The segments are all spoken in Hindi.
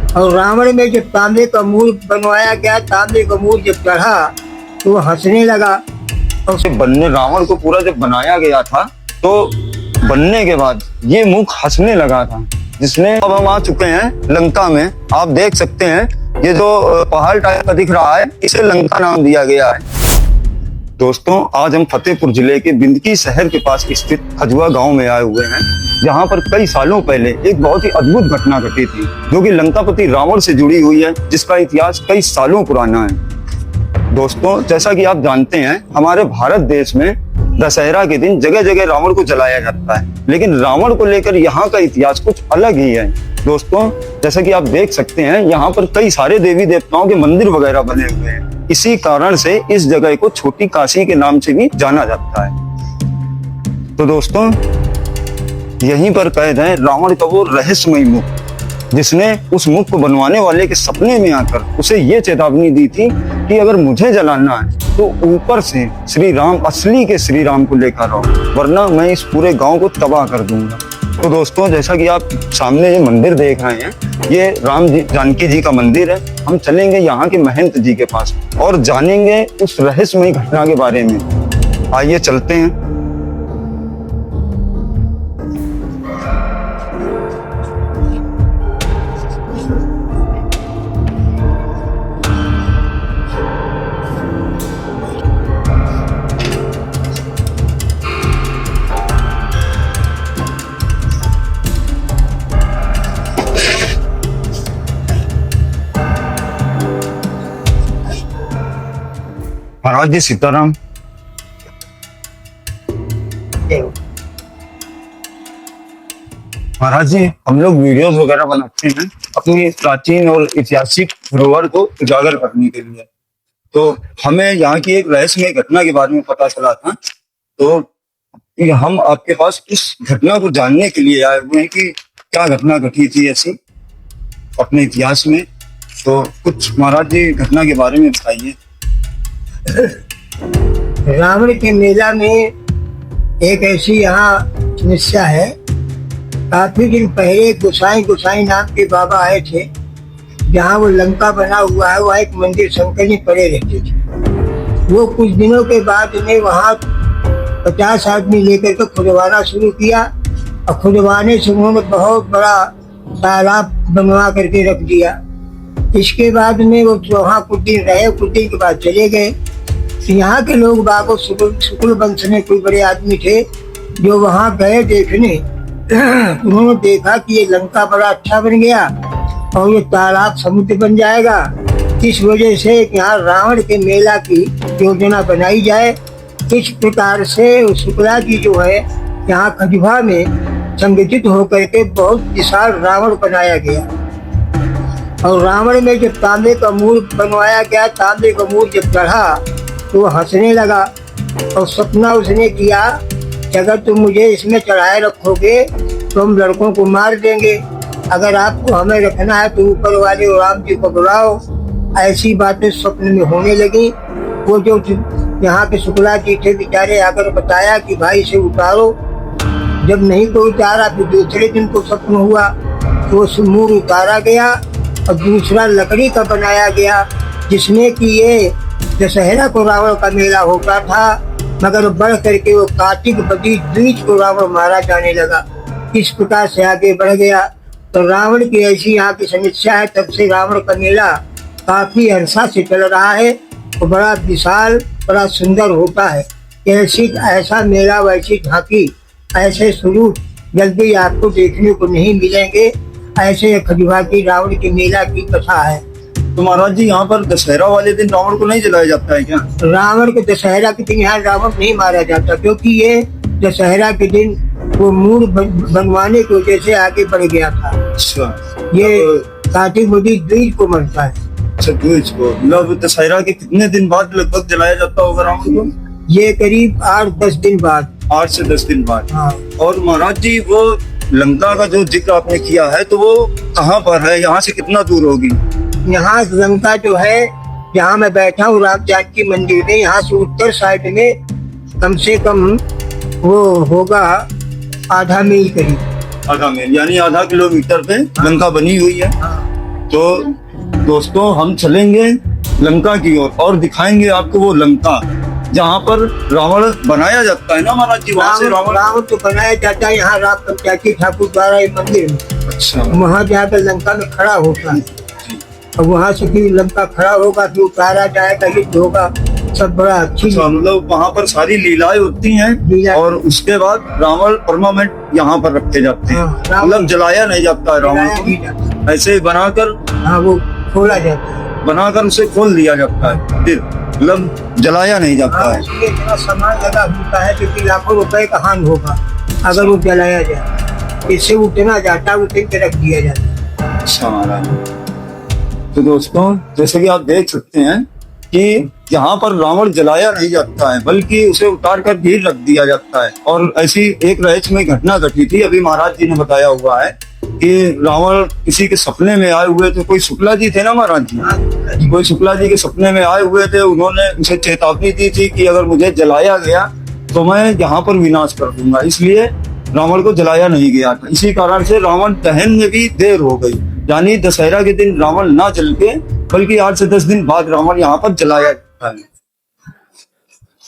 और रावण में जब तांबे का मूर्त बनवाया गया, तांबे का मूर्त जब चढ़ा तो वो हंसने लगा। और बनने रावण को पूरा जब बनाया गया था तो बनने के बाद ये मुख हंसने लगा था, जिसमें अब हम आ चुके हैं लंका में। आप देख सकते हैं ये जो पहाड़ टाइप का दिख रहा है, इसे लंका नाम दिया गया है। दोस्तों, आज हम फतेहपुर जिले के बिंदकी शहर के पास स्थित खजुआ गांव में आए हुए हैं, जहां पर कई सालों पहले एक बहुत ही अद्भुत घटना घटी थी, जो कि लंकापति रावण से जुड़ी हुई है, जिसका इतिहास कई सालों पुराना है। दोस्तों, जैसा कि आप जानते हैं, हमारे भारत देश में दशहरा के दिन जगह जगह रावण को जलाया जाता है, लेकिन रावण को लेकर यहाँ का इतिहास कुछ अलग ही है। दोस्तों, जैसा कि आप देख सकते हैं, यहाँ पर कई सारे देवी देवताओं के मंदिर वगैरह बने हुए हैं। इसी कारण से इस जगह को छोटी काशी के नाम से भी जाना जाता है। तो दोस्तों, यहीं पर कैद है रावण का वो रहस्यमय मुख, जिसने उस मुख को बनवाने वाले के सपने में आकर उसे ये चेतावनी दी थी कि अगर मुझे जलाना है तो ऊपर से श्री राम, असली के श्री राम को लेकर आओ, वरना मैं इस पूरे गांव को तबाह कर दूंगा। तो दोस्तों, जैसा कि आप सामने ये मंदिर देख रहे हैं, ये राम जी जानकी जी का मंदिर है। हम चलेंगे यहाँ के महंत जी के पास और जानेंगे उस रहस्यमय घटना के बारे में। आइए चलते हैं। महाराज जी सीताराम। महाराज जी, हम लोग वीडियोस वगैरह बनाते हैं अपनी प्राचीन और ऐतिहासिक धरोहर को उजागर करने के लिए। तो हमें यहाँ की एक रहस्यमय घटना के बारे में पता चला था, तो हम आपके पास इस घटना को जानने के लिए आए हुए हैं कि क्या घटना घटी थी ऐसी अपने इतिहास में। तो कुछ महाराज जी घटना के बारे में बताइए। रावण के मेला में एक ऐसी यहाँ समस्या है। काफी दिन पहले गोसाई नाम के बाबा आए थे, जहाँ वो लंका बना हुआ है, वहाँ एक मंदिर शंकर जी पड़े रहते थे। वो कुछ दिनों के बाद उन्हें वहाँ 50 आदमी लेकर के खुदवाना शुरू किया, और खुदवाने से उन्होंने बहुत बड़ा तालाब बनवा करके रख दिया। इसके बाद में वो वहाँ कुछ दिन रहे, कुछ दिन के बाद चले गए। यहाँ के लोग बागो शुक्ल वंश में कोई बड़े आदमी थे, जो वहाँ गए देखने। उन्होंने देखा कि ये लंका बड़ा अच्छा बन गया और ये तालाब समुद्र बन जाएगा। इस वजह से यहाँ रावण के मेला की योजना बनाई जाए। इस प्रकार से शुक्ला जी जो है यहाँ खजुआ में संगठित होकर के बहुत विशाल रावण बनाया गया। और रावण में जब तांबे का मूर्त बनवाया गया, तांबे का मूर्त जब चढ़ा तो वो हंसने लगा। और सपना उसने किया कि अगर तुम मुझे इसमें चढ़ाए रखोगे तो हम लड़कों को मार देंगे, अगर आपको हमें रखना है तो ऊपर वाले राम जी को बुलाओ। ऐसी बातें स्वप्न में होने लगी। वो जो यहाँ के शुक्ला जी थे बेचारे, आकर बताया कि भाई इसे उतारो। जब नहीं कोई उतारा, फिर दूसरे दिन को स्वप्न हुआ तो वो मूर्त उतारा गया और दूसरा लकड़ी का बनाया गया, जिसमें कि ये दशहरा को रावण का मेला होता था, मगर बढ़ करके वो कार्तिक बदी द्विज को रावण मारा जाने लगा। इस प्रकार से आगे बढ़ गया। तो रावण की ऐसी यहाँ की समस्या है, तब से रावण का मेला काफी अरसा से चल रहा है और बड़ा विशाल, बड़ा सुंदर होता है। ऐसा मेला, वैसी झांकी, ऐसे स्वरूप जल्दी आपको देखने को नहीं मिलेंगे। ऐसे खजुआ की रावण के मेला की कथा है। तो महाराज जी, यहाँ पर दशहरा वाले दिन रावण को नहीं जलाया जाता है क्या? रावण के दशहरा के दिन यहाँ रावण नहीं मारा जाता, क्योंकि ये दशहरा के दिन वो मूर्त बनवाने की वजह से आगे बढ़ गया था। अच्छा, ये कार्तिक बदी द्विज को मरता है। अच्छा, द्विज को। मतलब दशहरा के कितने दिन बाद लगभग जलाया जाता होगा रावण को? ये करीब 8-10 दिन बाद। 8 से 10 दिन बाद। हाँ। और महाराज जी, वो लंका का जो जिक्र आपने किया है, तो वो कहाँ पर है? यहाँ से कितना दूर होगी? यहाँ लंका जो है, जहाँ मैं बैठा हूँ राम जानकी मंदिर में, यहाँ से उत्तर साइड में कम से कम वो होगा आधा मील करीब। आधा मील यानी आधा किलोमीटर पे लंका बनी हुई है। तो दोस्तों हम चलेंगे लंका की ओर और दिखाएंगे आपको वो लंका जहाँ पर रावण बनाया जाता है ना महाराज जी। वहाँ से रावण रावण तो बनाया जाता है यहाँ राम पंचायती ठाकुर द्वारा एक मंदिर में। अच्छा वहाँ जाकर लंका में खड़ा होता है और वहाँ से फिर लंका खड़ा होगा, फिर उतारा जाएगा, युद्ध होगा, सब बड़ा अच्छी। अच्छा, मतलब वहाँ पर सारी लीलाएं होती हैं और उसके बाद रावण परमानेंट यहाँ पर रखे जाते हैं। हाँ, मतलब जलाया नहीं जाता है रावण को, ऐसे ही बनाकर हाँ वो खोला जाता है, बनाकर उसे खोल दिया जाता है, फिर मतलब जलाया नहीं जाता हाँ, है। इसलिए इतना सामान लगा होता है क्योंकि लाखों रुपए का हानि होगा अगर वो जलाया जाए। इससे उतना जाता है, उतने के रख दिया जाता है। अच्छा महाराज, तो दोस्तों जैसे कि आप देख सकते हैं कि यहाँ पर रावण जलाया नहीं जाता है बल्कि उसे उतार कर ढील रख दिया जाता है। और ऐसी एक रहस्यमय घटना घटी थी, अभी महाराज जी ने बताया हुआ है कि रावण किसी के सपने में आए हुए थे। कोई शुक्ला जी थे ना महाराज जी, कोई शुक्ला जी के सपने में आए हुए थे। उन्होंने उसे चेतावनी दी थी कि अगर मुझे जलाया गया तो मैं यहाँ पर विनाश कर दूंगा, इसलिए रावण को जलाया नहीं गया था। इसी कारण से रावण दहन में भी देर हो गई, यानी दशहरा के दिन रावण ना जल के बल्कि 8 से 10 दिन बाद रावण यहाँ पर जलाया जाता है।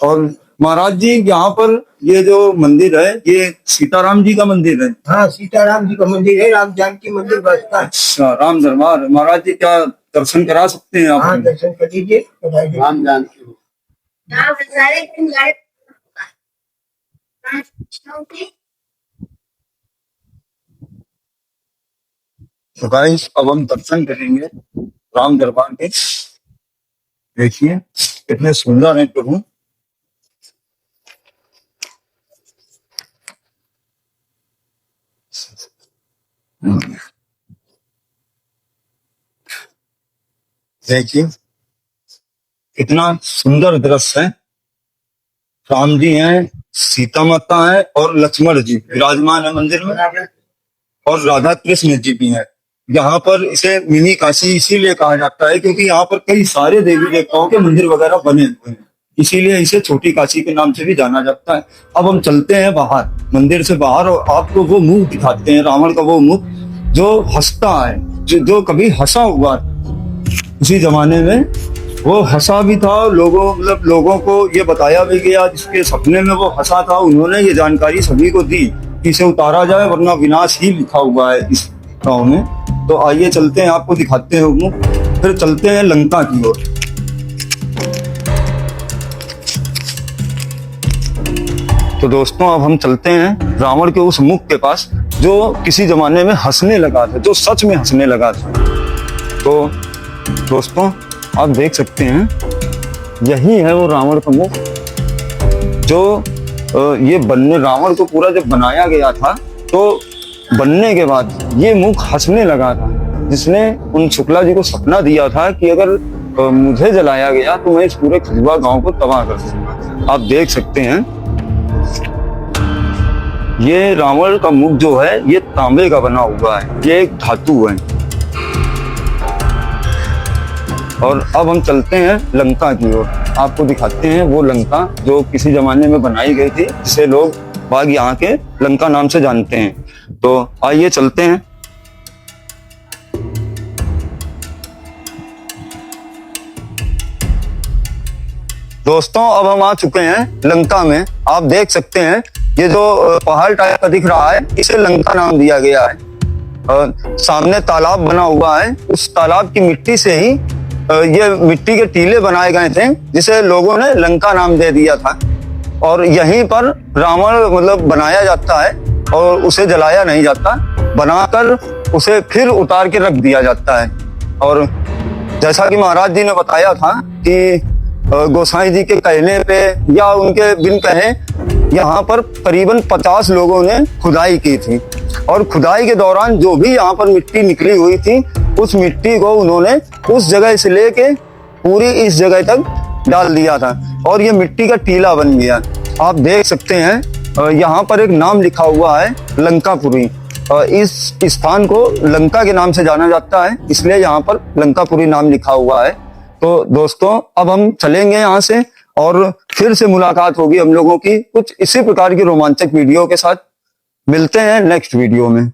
और महाराज जी यहाँ पर ये जो मंदिर है ये सीताराम जी का मंदिर है। हाँ सीताराम जी का मंदिर है, राम जानकी मंदिर बसता है। अच्छा, राम दरबार। महाराज जी क्या दर्शन करा सकते हैं आप? हाँ दर्शन कर लीजिए, राम जानकी। तो गाइस अब हम दर्शन करेंगे राम दरबार के। देखिए कितने सुंदर है प्रभु। देखिए कितना सुंदर दृश्य है। राम जी हैं, सीता माता है और लक्ष्मण जी विराजमान है मंदिर में, और राधा कृष्ण जी भी हैं। यहाँ पर इसे मिनी काशी इसीलिए कहा जाता है क्योंकि यहाँ पर कई सारे देवी देवताओं के मंदिर वगैरह बने हुए हैं, इसीलिए इसे छोटी काशी के नाम से भी जाना जाता है। अब हम चलते हैं बाहर, मंदिर से बाहर, और आपको वो मुख दिखाते हैं, रावण का वो मुख जो हंसता है, जो कभी हंसा हुआ उसी जमाने में वो हंसा भी था। लोगों को ये बताया भी गया, जिसके सपने में वो हंसा था उन्होंने ये जानकारी सभी को दी कि इसे उतारा जाए वरना विनाश ही लिखा हुआ है इस गाँव में। तो आइए चलते हैं, आपको दिखाते हैं वो, फिर चलते हैं लंका की ओर। तो दोस्तों अब हम चलते हैं रावण के उस मुख के पास जो किसी जमाने में हंसने लगा था, जो सच में हंसने लगा था। तो दोस्तों आप देख सकते हैं यही है वो रावण का मुख जो ये बनने, रावण को पूरा जब बनाया गया था तो बनने के बाद ये मुख हंसने लगा था, जिसने उन शुक्ला जी को सपना दिया था कि अगर मुझे जलाया गया तो मैं इस पूरे खजुआ गांव को तबाह कर दूंगा। आप देख सकते हैं ये रावण का मुख जो है ये तांबे का बना हुआ है, ये एक धातु है। और अब हम चलते हैं लंका की ओर, आपको दिखाते हैं वो लंका जो किसी जमाने में बनाई गई थी, जिसे लोग बाग यहाँ के लंका नाम से जानते हैं। तो आइए चलते हैं। दोस्तों अब हम आ चुके हैं लंका में। आप देख सकते हैं ये जो पहाड़ टाइप का दिख रहा है इसे लंका नाम दिया गया है। सामने तालाब बना हुआ है, उस तालाब की मिट्टी से ही ये मिट्टी के टीले बनाए गए थे, जिसे लोगों ने लंका नाम दे दिया था। और यहीं पर रावण मतलब बनाया जाता है और उसे जलाया नहीं जाता, बनाकर उसे फिर उतार के रख दिया जाता है। और जैसा कि महाराज जी ने बताया था कि गोसाई जी के कहने पे या उनके बिन कहे यहाँ पर करीबन 50 लोगों ने खुदाई की थी, और खुदाई के दौरान जो भी यहाँ पर मिट्टी निकली हुई थी उस मिट्टी को उन्होंने उस जगह से लेके पूरी इस जगह तक डाल दिया था और ये मिट्टी का टीला बन गया। आप देख सकते हैं यहाँ पर एक नाम लिखा हुआ है लंकापुरी। इस स्थान को लंका के नाम से जाना जाता है, इसलिए यहाँ पर लंकापुरी नाम लिखा हुआ है। तो दोस्तों अब हम चलेंगे यहाँ से और फिर से मुलाकात होगी हम लोगों की कुछ इसी प्रकार की रोमांचक वीडियो के साथ। मिलते हैं नेक्स्ट वीडियो में।